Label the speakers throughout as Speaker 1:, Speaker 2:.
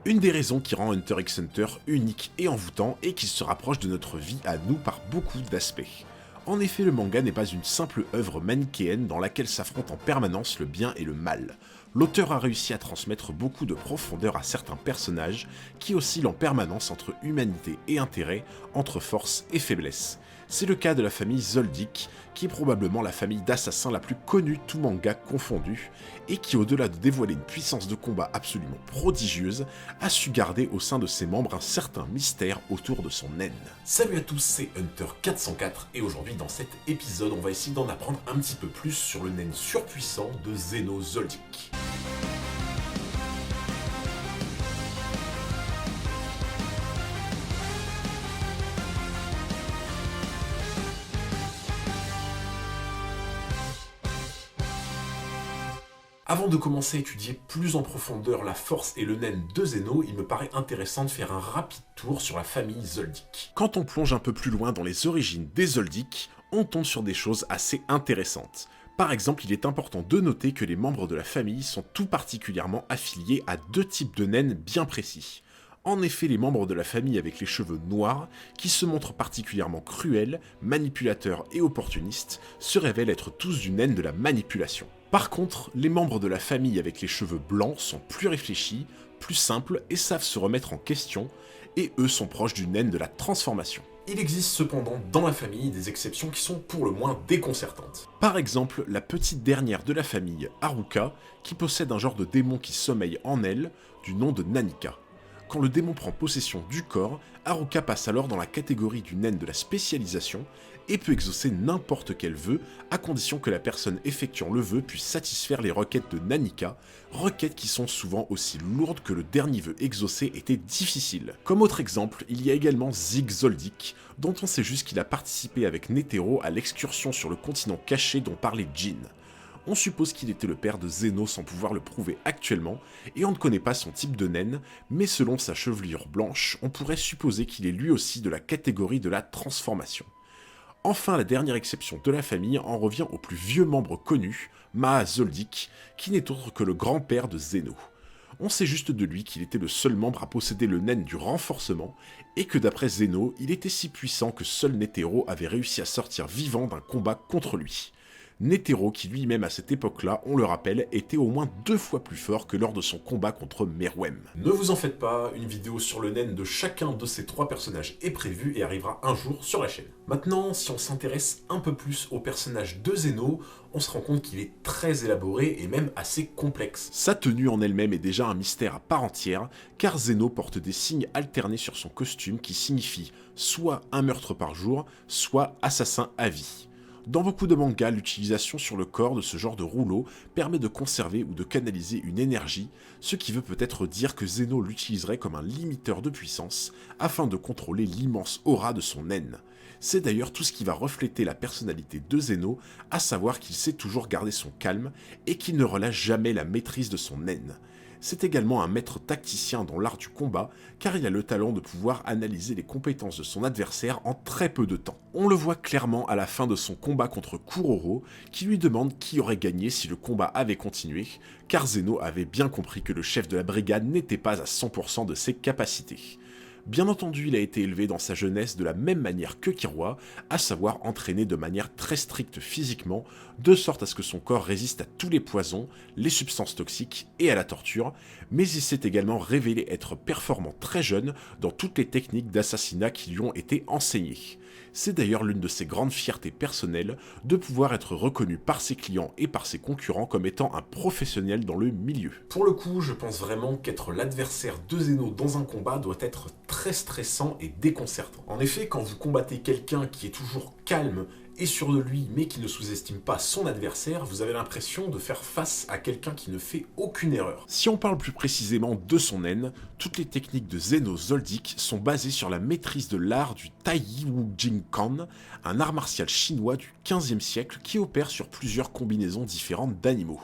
Speaker 1: Une des raisons qui rend Hunter x Hunter unique et envoûtant est qu'il se rapproche de notre vie à nous par beaucoup d'aspects. En effet, le manga n'est pas une simple œuvre manichéenne dans laquelle s'affrontent en permanence le bien et le mal. L'auteur a réussi à transmettre beaucoup de profondeur à certains personnages qui oscillent en permanence entre humanité et intérêt, entre force et faiblesse. C'est le cas de la famille Zoldyck, qui est probablement la famille d'assassins la plus connue tout manga confondu, et qui au-delà de dévoiler une puissance de combat absolument prodigieuse, a su garder au sein de ses membres un certain mystère autour de son naine. Salut à tous, c'est Hunter404, et aujourd'hui dans cet épisode on va essayer d'en apprendre un petit peu plus sur le naine surpuissant de Zeno Zoldyck. Avant de commencer à étudier plus en profondeur la force et le naine de Zeno, il me paraît intéressant de faire un rapide tour sur la famille Zoldyck. Quand on plonge un peu plus loin dans les origines des Zoldyck, on tombe sur des choses assez intéressantes. Par exemple, il est important de noter que les membres de la famille sont tout particulièrement affiliés à deux types de naines bien précis. En effet, les membres de la famille avec les cheveux noirs, qui se montrent particulièrement cruels, manipulateurs et opportunistes, se révèlent être tous du naine de la manipulation. Par contre, les membres de la famille avec les cheveux blancs sont plus réfléchis, plus simples et savent se remettre en question, et eux sont proches du naine de la transformation. Il existe cependant dans la famille des exceptions qui sont pour le moins déconcertantes. Par exemple, la petite dernière de la famille, Haruka, qui possède un genre de démon qui sommeille en elle, du nom de Nanika. Quand le démon prend possession du corps, Haruka passe alors dans la catégorie du naine de la spécialisation et peut exaucer n'importe quel vœu, à condition que la personne effectuant le vœu puisse satisfaire les requêtes de Nanika, requêtes qui sont souvent aussi lourdes que le dernier vœu exaucé était difficile. Comme autre exemple, il y a également Zig Zoldyck, dont on sait juste qu'il a participé avec Netero à l'excursion sur le continent caché dont parlait Jin. On suppose qu'il était le père de Zeno sans pouvoir le prouver actuellement, et on ne connaît pas son type de naine, mais selon sa chevelure blanche, on pourrait supposer qu'il est lui aussi de la catégorie de la transformation. Enfin, la dernière exception de la famille en revient au plus vieux membre connu, Maha Zoldyck, qui n'est autre que le grand-père de Zeno. On sait juste de lui qu'il était le seul membre à posséder le naine du renforcement, et que d'après Zeno, il était si puissant que seul Netero avait réussi à sortir vivant d'un combat contre lui. Netero, qui lui-même à cette époque-là, on le rappelle, était au moins 2 fois plus fort que lors de son combat contre Meruem. Ne vous en faites pas, une vidéo sur le naine de chacun de ces 3 personnages est prévue et arrivera un jour sur la chaîne. Maintenant, si on s'intéresse un peu plus au personnage de Zeno, on se rend compte qu'il est très élaboré et même assez complexe. Sa tenue en elle-même est déjà un mystère à part entière, car Zeno porte des signes alternés sur son costume qui signifient soit un meurtre par jour, soit assassin à vie. Dans beaucoup de mangas, l'utilisation sur le corps de ce genre de rouleau permet de conserver ou de canaliser une énergie, ce qui veut peut-être dire que Zeno l'utiliserait comme un limiteur de puissance afin de contrôler l'immense aura de son naine. C'est d'ailleurs tout ce qui va refléter la personnalité de Zeno, à savoir qu'il sait toujours garder son calme et qu'il ne relâche jamais la maîtrise de son naine. C'est également un maître tacticien dans l'art du combat, car il a le talent de pouvoir analyser les compétences de son adversaire en très peu de temps. On le voit clairement à la fin de son combat contre Kuroro, qui lui demande qui aurait gagné si le combat avait continué, car Zeno avait bien compris que le chef de la brigade n'était pas à 100% de ses capacités. Bien entendu, il a été élevé dans sa jeunesse de la même manière que Killua, à savoir entraîné de manière très stricte physiquement, de sorte à ce que son corps résiste à tous les poisons, les substances toxiques et à la torture, mais il s'est également révélé être performant très jeune dans toutes les techniques d'assassinat qui lui ont été enseignées. C'est d'ailleurs l'une de ses grandes fiertés personnelles de pouvoir être reconnu par ses clients et par ses concurrents comme étant un professionnel dans le milieu. Pour le coup, je pense vraiment qu'être l'adversaire de Zeno dans un combat doit être très stressant et déconcertant. En effet, quand vous combattez quelqu'un qui est toujours calme et sûr de lui, mais qui ne sous-estime pas son adversaire, vous avez l'impression de faire face à quelqu'un qui ne fait aucune erreur. Si on parle plus précisément de son naine, toutes les techniques de Zeno Zoldyck sont basées sur la maîtrise de l'art du Taiyi Wu Jing Kan, un art martial chinois du XVe siècle qui opère sur plusieurs combinaisons différentes d'animaux.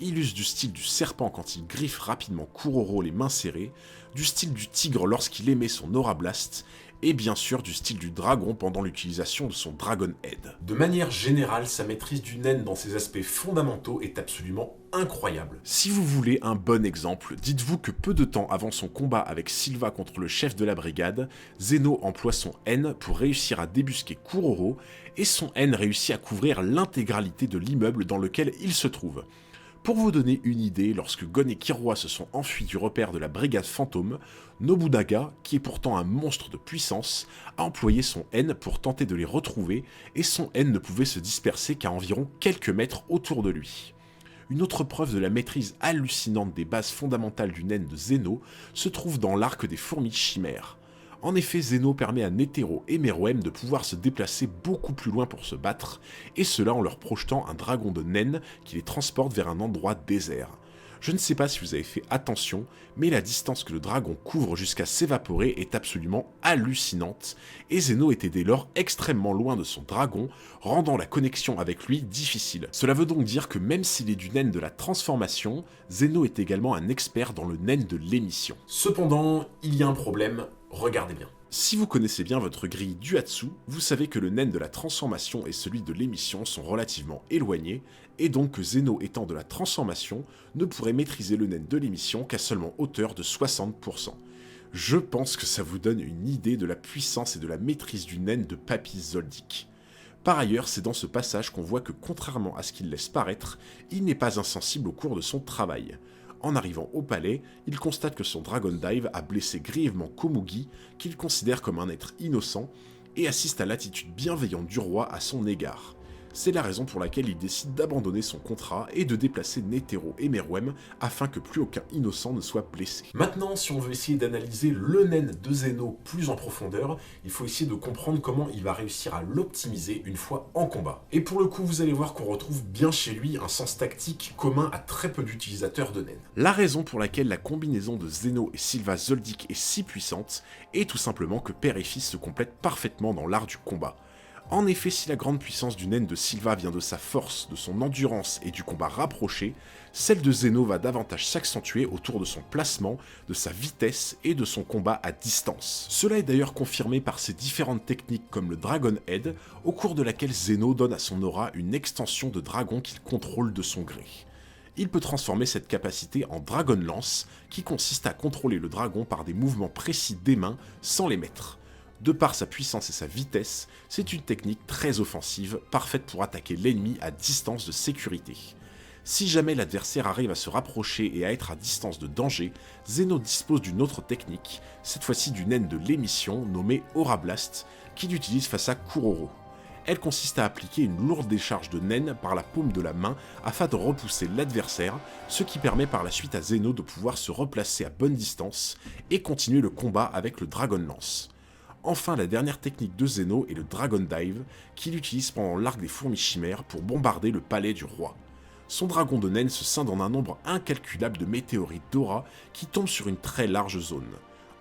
Speaker 1: Il use du style du serpent quand il griffe rapidement Kuroro les mains serrées, du style du tigre lorsqu'il émet son Aura Blast, et bien sûr du style du dragon pendant l'utilisation de son Dragon Head. De manière générale, sa maîtrise du nen dans ses aspects fondamentaux est absolument incroyable. Si vous voulez un bon exemple, dites-vous que peu de temps avant son combat avec Sylva contre le chef de la brigade, Zeno emploie son N pour réussir à débusquer Kuroro, et son N réussit à couvrir l'intégralité de l'immeuble dans lequel il se trouve. Pour vous donner une idée, lorsque Gon et Killua se sont enfuis du repère de la brigade fantôme, Nobunaga, qui est pourtant un monstre de puissance, a employé son N pour tenter de les retrouver, et son N ne pouvait se disperser qu'à environ quelques mètres autour de lui. Une autre preuve de la maîtrise hallucinante des bases fondamentales du Nen de Zeno se trouve dans l'arc des fourmis chimères. En effet, Zeno permet à Netero et Meruem de pouvoir se déplacer beaucoup plus loin pour se battre, et cela en leur projetant un dragon de Nen qui les transporte vers un endroit désert. Je ne sais pas si vous avez fait attention, mais la distance que le dragon couvre jusqu'à s'évaporer est absolument hallucinante, et Zeno était dès lors extrêmement loin de son dragon, rendant la connexion avec lui difficile. Cela veut donc dire que même s'il est du Nen de la transformation, Zeno est également un expert dans le Nen de l'émission. Cependant, il y a un problème, regardez bien. Si vous connaissez bien votre grille Duatsu, vous savez que le Nen de la transformation et celui de l'émission sont relativement éloignés, et donc que Zeno étant de la transformation ne pourrait maîtriser le Nen de l'émission qu'à seulement hauteur de 60%. Je pense que ça vous donne une idée de la puissance et de la maîtrise du Nen de Papy Zoldyck. Par ailleurs, c'est dans ce passage qu'on voit que contrairement à ce qu'il laisse paraître, il n'est pas insensible au cours de son travail. En arrivant au palais, il constate que son Dragon Dive a blessé grièvement Komugi, qu'il considère comme un être innocent, et assiste à l'attitude bienveillante du roi à son égard. C'est la raison pour laquelle il décide d'abandonner son contrat et de déplacer Netero et Meruem afin que plus aucun innocent ne soit blessé. Maintenant, si on veut essayer d'analyser le Nen de Zeno plus en profondeur, il faut essayer de comprendre comment il va réussir à l'optimiser une fois en combat. Et pour le coup, vous allez voir qu'on retrouve bien chez lui un sens tactique commun à très peu d'utilisateurs de Nen. La raison pour laquelle la combinaison de Zeno et Sylva Zoldyck est si puissante est tout simplement que père et fils se complètent parfaitement dans l'art du combat. En effet, si la grande puissance du Nen de Sylva vient de sa force, de son endurance et du combat rapproché, celle de Zeno va davantage s'accentuer autour de son placement, de sa vitesse et de son combat à distance. Cela est d'ailleurs confirmé par ses différentes techniques comme le Dragon Head, au cours de laquelle Zeno donne à son aura une extension de dragon qu'il contrôle de son gré. Il peut transformer cette capacité en Dragon Lance, qui consiste à contrôler le dragon par des mouvements précis des mains sans les mettre. De par sa puissance et sa vitesse, c'est une technique très offensive, parfaite pour attaquer l'ennemi à distance de sécurité. Si jamais l'adversaire arrive à se rapprocher et à être à distance de danger, Zeno dispose d'une autre technique, cette fois-ci du Nen de l'émission nommée Aura Blast, qu'il utilise face à Kuroro. Elle consiste à appliquer une lourde décharge de Nen par la paume de la main afin de repousser l'adversaire, ce qui permet par la suite à Zeno de pouvoir se replacer à bonne distance et continuer le combat avec le Dragon Lance. Enfin, la dernière technique de Zeno est le Dragon Dive, qu'il utilise pendant l'arc des fourmis chimères pour bombarder le palais du roi. Son dragon de Nen se scinde en un nombre incalculable de météorites d'aura qui tombent sur une très large zone.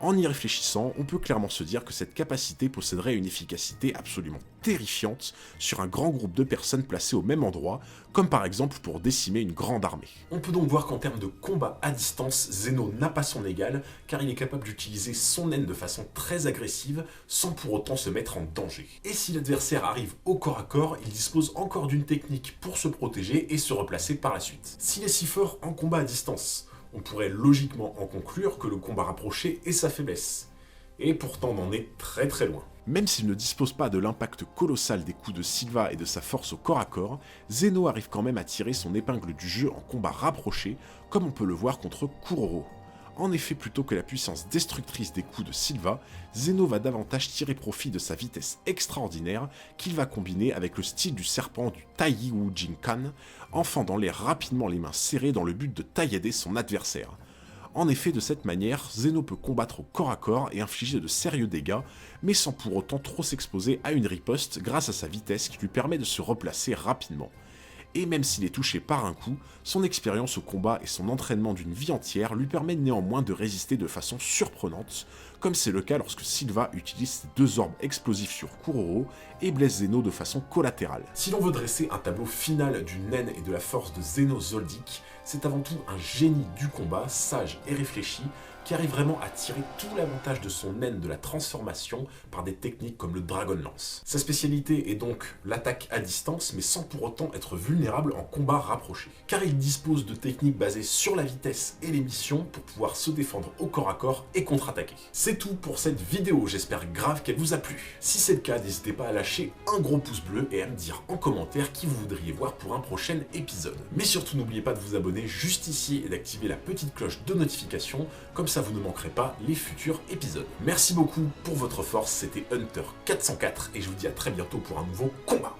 Speaker 1: En y réfléchissant, on peut clairement se dire que cette capacité posséderait une efficacité absolument terrifiante sur un grand groupe de personnes placées au même endroit, comme par exemple pour décimer une grande armée. On peut donc voir qu'en termes de combat à distance, Zeno n'a pas son égal, car il est capable d'utiliser son Nen de façon très agressive, sans pour autant se mettre en danger. Et si l'adversaire arrive au corps à corps, il dispose encore d'une technique pour se protéger et se replacer par la suite. S'il est si fort en combat à distance, on pourrait logiquement en conclure que le combat rapproché est sa faiblesse. Et pourtant on en est très très loin. Même s'il ne dispose pas de l'impact colossal des coups de Sylva et de sa force au corps à corps, Zeno arrive quand même à tirer son épingle du jeu en combat rapproché, comme on peut le voir contre Kuroro. En effet, plutôt que la puissance destructrice des coups de Sylva, Zeno va davantage tirer profit de sa vitesse extraordinaire qu'il va combiner avec le style du serpent du Taiyi Wu Jinkan, enfant dans l'air rapidement les mains serrées dans le but de taillader son adversaire. En effet, de cette manière, Zeno peut combattre au corps à corps et infliger de sérieux dégâts, mais sans pour autant trop s'exposer à une riposte grâce à sa vitesse qui lui permet de se replacer rapidement. Et même s'il est touché par un coup, son expérience au combat et son entraînement d'une vie entière lui permettent néanmoins de résister de façon surprenante, comme c'est le cas lorsque Sylva utilise ses deux orbes explosifs sur Kuroro et blesse Zeno de façon collatérale. Si l'on veut dresser un tableau final du Nen et de la force de Zeno Zoldyck, c'est avant tout un génie du combat, sage et réfléchi, qui arrive vraiment à tirer tout l'avantage de son naine de la transformation par des techniques comme le Dragon Lance. Sa spécialité est donc l'attaque à distance, mais sans pour autant être vulnérable en combat rapproché. Car il dispose de techniques basées sur la vitesse et l'émission pour pouvoir se défendre au corps à corps et contre-attaquer. C'est tout pour cette vidéo, j'espère grave qu'elle vous a plu. Si c'est le cas, n'hésitez pas à lâcher un gros pouce bleu et à me dire en commentaire qui vous voudriez voir pour un prochain épisode. Mais surtout n'oubliez pas de vous abonner juste ici et d'activer la petite cloche de notification, comme ça vous ne manquerez pas les futurs épisodes. Merci beaucoup pour votre force, c'était Hunter 404 et je vous dis à très bientôt pour un nouveau combat.